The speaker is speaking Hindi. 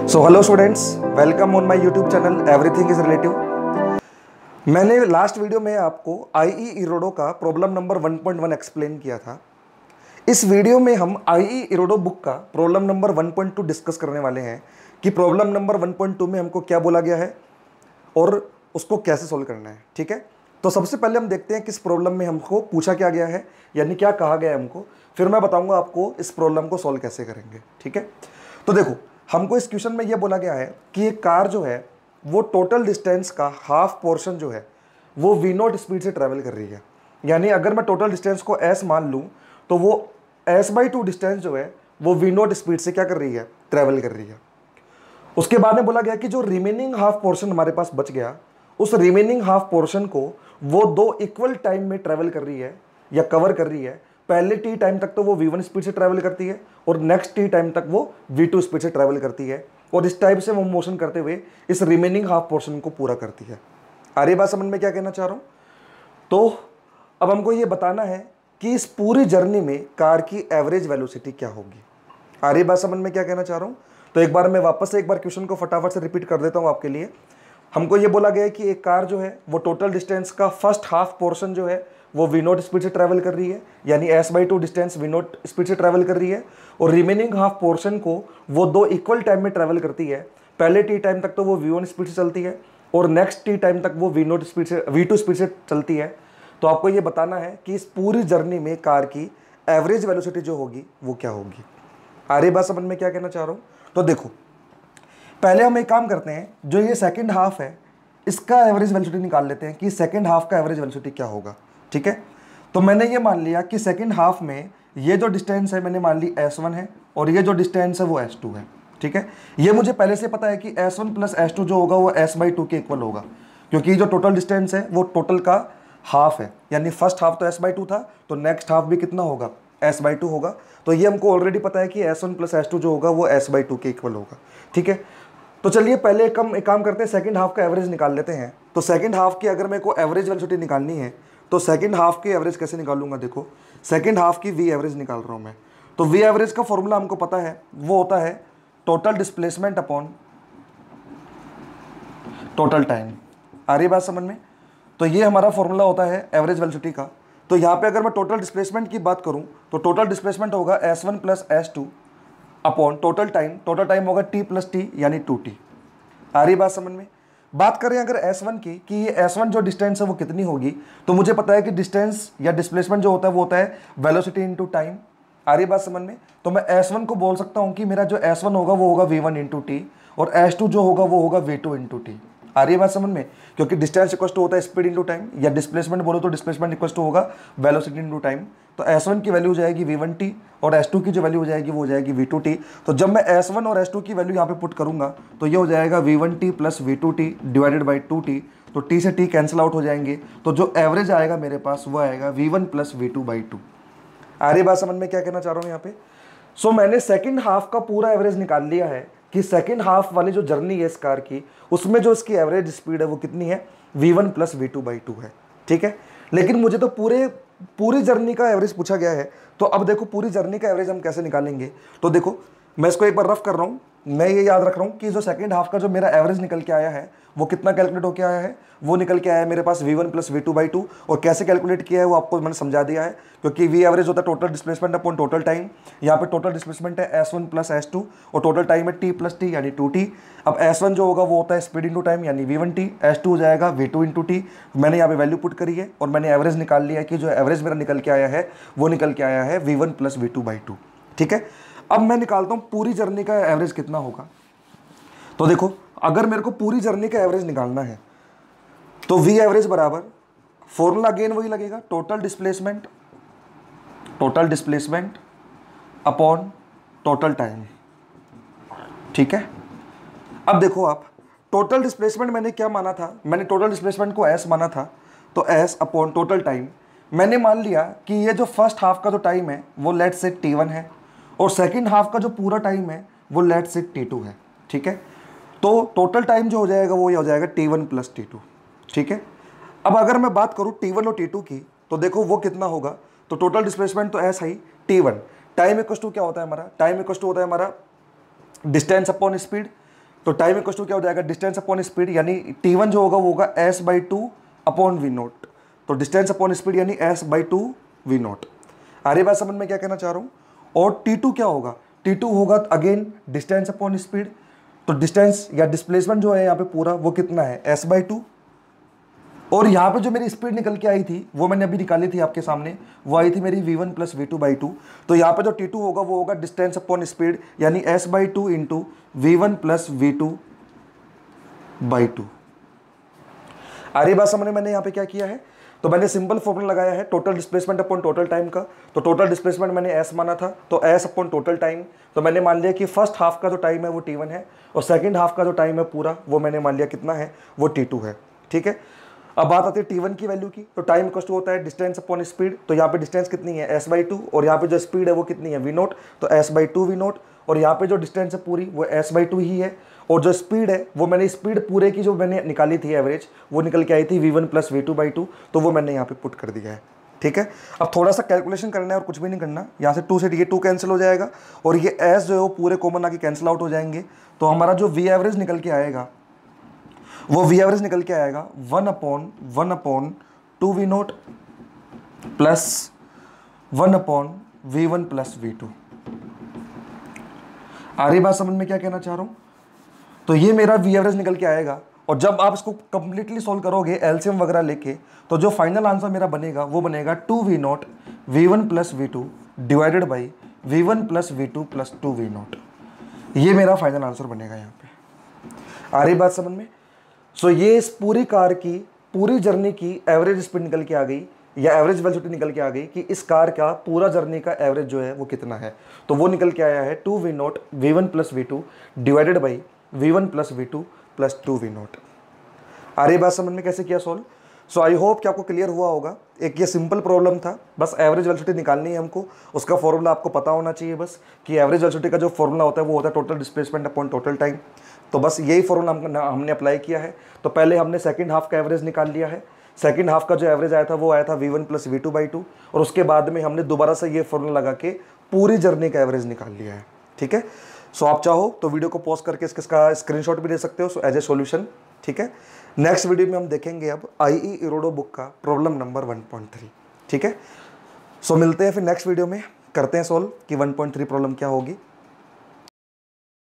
So hello students, welcome on my YouTube channel everything is relative. मैंने लास्ट वीडियो में आपको आईई इरोडो का प्रॉब्लम नंबर 1.1 एक्सप्लेन किया था। इस वीडियो में हम आईई इरोडो बुक का प्रॉब्लम नंबर 1.2 डिस्कस करने वाले हैं कि प्रॉब्लम नंबर 1.2 में हमको क्या बोला गया है और उसको कैसे सॉल्व करना है। ठीक है, तो सबसे पहले हम देखते हैं किस प्रॉब्लम में हमको पूछा क्या गया है, यानी क्या कहा गया है हमको, फिर मैं बताऊंगा आपको इस प्रॉब्लम को सॉल्व कैसे करेंगे। ठीक है, तो देखो हमको इस क्वेश्चन में यह बोला गया है कि एक कार जो है वो टोटल डिस्टेंस का हाफ पोर्शन जो है वो v0 स्पीड से ट्रैवल कर रही है। यानी अगर मैं टोटल डिस्टेंस को s मान लूँ तो वो s/2 डिस्टेंस जो है वो v0 स्पीड से क्या कर रही है, ट्रैवल कर रही है। उसके बाद में बोला गया कि जो रिमेनिंग हाफ पोर्शन हमारे पास बच गया, उस रिमेनिंग हाफ पोर्शन को वो दो इक्वल टाइम में ट्रैवल कर रही है या कवर कर रही है। पहले टी टाइम तक तो वो v1 स्पीड से ट्रैवल करती है और नेक्स्ट टी टाइम तक वो v2 स्पीड से ट्रैवल करती है, और इस टाइप से वो मोशन करते हुए इस रिमेनिंग हाफ पोर्शन को पूरा करती है। आ रही बात समझ में क्या कहना चाह रहा हूँ? तो अब हमको ये बताना है कि इस पूरी जर्नी में कार की एवरेज वेलोसिटी क्या होगी। आ रही बात समझ में क्या कहना चाह रहा हूँ? तो एक बार मैं वापस से एक बार क्वेश्चन को फटाफट से रिपीट कर देता हूँ आपके लिए। हमको ये बोला गया है कि एक कार जो है वो टोटल डिस्टेंस का फर्स्ट हाफ पोर्शन जो है वो v0 स्पीड से ट्रैवल कर रही है, यानी s/2 डिस्टेंस v0 स्पीड से ट्रैवल कर रही है, और रिमेनिंग हाफ पोर्शन को वो दो इक्वल टाइम में ट्रैवल करती है। पहले टी टाइम तक तो वो v1 स्पीड से चलती है और नेक्स्ट टी टाइम तक वो v2 स्पीड से चलती है। तो आपको ये बताना है कि इस पूरी जर्नी में कार की एवरेज वेलोसिटी जो होगी वो क्या होगी। आ रही बात समझ में क्या कहना चाह रहा हूँ? तो देखो पहले हम एक काम करते हैं, जो ये सेकंड हाफ है इसका एवरेज वेलोसिटी निकाल लेते हैं कि सेकंड हाफ का एवरेज वेलोसिटी क्या होगा। ठीक है, तो मैंने ये मान लिया कि सेकंड हाफ में ये जो डिस्टेंस है मैंने मान ली s1 है और ये जो डिस्टेंस है वो s2 है। ठीक है, ये मुझे पहले से पता है कि s1 प्लस s2 जो होगा वो s/2 के इक्वल होगा, क्योंकि जो टोटल डिस्टेंस है वो टोटल का हाफ है, यानी फर्स्ट हाफ तो s/2 था तो नेक्स्ट हाफ भी कितना होगा, s/2 होगा। तो ये हमको ऑलरेडी पता है कि s1 प्लस s2 जो होगा वो s/2 के इक्वल होगा। ठीक है, तो चलिए पहले एक काम करते हैं, सेकंड हाफ का एवरेज निकाल लेते हैं। तो सेकंड हाफ की अगर मेरे को एवरेज वेलोसिटी निकालनी है तो सेकंड हाफ की एवरेज कैसे निकालूंगा? देखो सेकंड हाफ की वी एवरेज निकाल रहा हूं मैं। तो वी एवरेज का फॉर्मूला हमको पता है, वो होता है total displacement upon total time. आ रही बात समझ में? तो ये हमारा फॉर्मूला होता है एवरेज वेलोसिटी का। तो यहाँ पे अगर मैं टोटल डिस्प्लेसमेंट की बात करूँ तो टोटल डिस्प्लेसमेंट होगा s1 plus s2 upon total time होगा t प्लस टी यानी 2t। आ रही बात समझ में? बात करें अगर s1 की कि ये s1 जो डिस्टेंस है वो कितनी होगी, तो मुझे पता है कि डिस्टेंस या डिस्प्लेसमेंट जो होता है वो होता है वेलोसिटी इनटू टाइम। आ रही बात समझ में? तो मैं s1 को बोल सकता हूँ कि मेरा जो s1 होगा वो होगा v1 इंटू टी और s2 जो होगा वो होगा v2 इंटू टी। आ रही है बात समझ में? क्योंकि डिस्टेंस इक्वल टू होता है स्पीड इंटू टाइम, या डिस्प्लेसमेंट बोलो तो डिस्प्लेसमेंट इक्वल टू होगा वेलोसिटी इंटू टाइम। तो s1 की वैल्यू हो जाएगी v1t और s2 की जो वैल्यू हो जाएगी वो हो जाएगी v2t। तो जब मैं s1 और s2 की वैल्यू यहाँ पे पुट करूंगा तो ये हो जाएगा v1t plus v2t divided by 2t। तो t से t कैंसिल आउट हो जाएंगे, तो जो एवरेज आएगा मेरे पास वो आएगा v1 प्लस v2 बाई 2। आ रही बात समझ में क्या कहना चाह रहा हूँ यहाँ पे? सो मैंने सेकेंड हाफ का पूरा एवरेज निकाल लिया है कि सेकेंड हाफ वाली जो जर्नी है इस कार की, उसमें जो इसकी एवरेज स्पीड है वो कितनी है, v1 प्लस v2 बाई 2 है। ठीक है, लेकिन मुझे तो पूरी जर्नी का एवरेज पूछा गया है। तो अब देखो पूरी जर्नी का एवरेज हम कैसे निकालेंगे। तो देखो मैं इसको एक बार रफ कर रहा हूँ। मैं ये याद रख रहा हूँ कि जो सेकंड हाफ का जो मेरा एवरेज निकल के आया है वो कितना कैलकुलेट होकर आया है, वो निकल के आया है मेरे पास v1 प्लस v2 बाई 2। और कैसे कैलकुलेट किया है वो आपको मैंने समझा दिया है, क्योंकि वी एवरेज होता है total displacement upon total time. यहाँ पे टोटल डिस्प्लेसमेंट है s1 प्लस s2 और टोटल टाइम है t प्लस टी यानी 2t। अब s1 जो होगा वो होता है स्पीड इंटू टाइम यानी v1t, s2 हो जाएगा v2 इंटू टी। मैंने यहाँ पे वैल्यू पुट करी है और मैंने एवरेज निकाल लिया है कि जो एवरेज मेरा निकल के आया है वो निकल के आया है v1 प्लस v2 बाई 2। ठीक है, अब मैं निकालता हूँ पूरी जर्नी का एवरेज कितना होगा। तो देखो अगर मेरे को पूरी जर्नी का एवरेज निकालना है तो वी एवरेज बराबर फॉर्मूला अगेन वही लगेगा, total displacement upon total time. ठीक है, अब देखो आप टोटल डिस्प्लेसमेंट मैंने क्या माना था, मैंने टोटल डिस्प्लेसमेंट को s माना था। तो s अपॉन टोटल टाइम मैंने मान लिया कि ये जो फर्स्ट हाफ का जो टाइम है वो लेट से t1 है और सेकंड हाफ का जो पूरा टाइम है वो लेट से t2 है। ठीक है, तो टोटल टाइम जो हो जाएगा वो ये हो जाएगा t1 प्लस t2। ठीक है, अब अगर मैं बात करूँ t1 और t2 की तो देखो वो कितना होगा। तो टोटल डिस्प्लेसमेंट तो ऐसा ही t1, टाइम इक्वल टू क्या होता है हमारा, टाइम इक्वल टू होता है हमारा डिस्टेंस अपॉन स्पीड। तो टाइम इक्वल टू क्या हो जाएगा, डिस्टेंस अपॉन स्पीड, यानी T1 जो होगा वो होगा s/2 अपॉन वी नोट। तो डिस्टेंस अपॉन स्पीड यानी s/2 वी नोट। आ रही बात समझ में क्या कहना चाह रहा हूँ। और T2 क्या होगा, T2 होगा अगेन डिस्टेंस अपॉन स्पीड। तो डिस्टेंस या डिस्प्लेसमेंट जो है यहाँ पे पूरा वो कितना है, s/2। और यहाँ पे जो मेरी स्पीड निकल के आई थी वो मैंने अभी निकाली थी आपके सामने, वो आई थी मेरी v1 प्लस v2/2। तो यहाँ पे जो T2 होगा वो होगा डिस्टेंस अपॉन स्पीड यानी s/2 into v1 plus v2/2। आ रही बात समझ में। मैंने यहाँ पे क्या किया है, तो मैंने सिंपल फॉर्मूला लगाया है total displacement upon total time का। तो टोटल डिस्प्लेसमेंट मैंने s माना था, तो s अपॉन टोटल टाइम। तो मैंने मान लिया कि फर्स्ट हाफ का जो टाइम है वो T1 है और सेकंड हाफ का जो टाइम है पूरा वो मैंने मान लिया कितना है, वो T2 है। ठीक है, अब बात आती है T1 की वैल्यू की। तो टाइम इक्वल टू होता है डिस्टेंस अपॉन स्पीड। तो यहाँ पे डिस्टेंस कितनी है, s/2, और यहाँ पे जो स्पीड है वो कितनी है, v0। तो s/2 v0, और यहाँ पे जो डिस्टेंस है पूरी वो s/2 ही है। और जो स्पीड है वो मैंने स्पीड पूरे की जो मैंने निकाली थी एवरेज, वो निकल के आई थी v1 प्लस v2/2। तो वो मैंने यहाँ पे पुट कर दिया है। ठीक है, अब थोड़ा सा कैलकुलेशन करना है और कुछ भी नहीं करना। यहाँ से 2 से ये 2 कैंसिल हो जाएगा और ये s जो है वो पूरे कॉमन आके कैंसिल आउट हो जाएंगे। तो हमारा जो v एवरेज निकल के आएगा वो v एवरेज निकल के आएगा 1/2 v0 plus 1/v1 plus v2। आ रही बात समझ में क्या कहना चाह रहा हूं। तो ये मेरा v एवरेज निकल के आएगा, और जब आप इसको कंप्लीटली सॉल्व करोगे एलसीएम वगैरह लेके, तो जो फाइनल आंसर मेरा बनेगा वो बनेगा 2v0 v1 plus v2 divided by v1 plus v2 plus 2v0। ये मेरा फाइनल आंसर बनेगा यहाँ पे। आ रही बात समझ में। सो ये इस पूरी कार की पूरी जर्नी की एवरेज स्पीड निकल के आ गई, या एवरेज वेलोसिटी निकल के आ गई कि इस कार का पूरा जर्नी का एवरेज जो है वो कितना है। तो वो निकल के आया है 2v0 v1 plus v2 divided by v1 plus v2 plus 2v0। आ रही बात समझ में कैसे किया सॉल्व। सो आई होप कि आपको क्लियर हुआ होगा। एक ये सिंपल प्रॉब्लम था, बस एवरेज वेलोसिटी निकालनी है हमको। उसका फॉर्मूला आपको पता होना चाहिए बस, कि एवरेज वेलोसिटी का जो फॉर्मूला होता है वो होता है total displacement upon total time. तो बस यही फॉर्मूला हमने अप्लाई किया है। तो पहले हमने सेकंड हाफ का एवरेज निकाल लिया है। सेकंड हाफ का जो एवरेज आया था वो आया था v1 प्लस v2/2, और उसके बाद में हमने दोबारा से ये फॉर्मूला लगा के पूरी जर्नी का एवरेज निकाल लिया है। ठीक है, सो आप चाहो तो वीडियो को पॉज करके इसका स्क्रीनशॉट भी दे सकते हो एज ए सॉल्यूशन। ठीक है, नेक्स्ट वीडियो में हम देखेंगे अब IE इरोडो बुक का प्रॉब्लम नंबर 1.3। ठीक है, सो मिलते हैं फिर नेक्स्ट वीडियो में, करते हैं सॉल्व कि 1.3 प्रॉब्लम क्या होगी।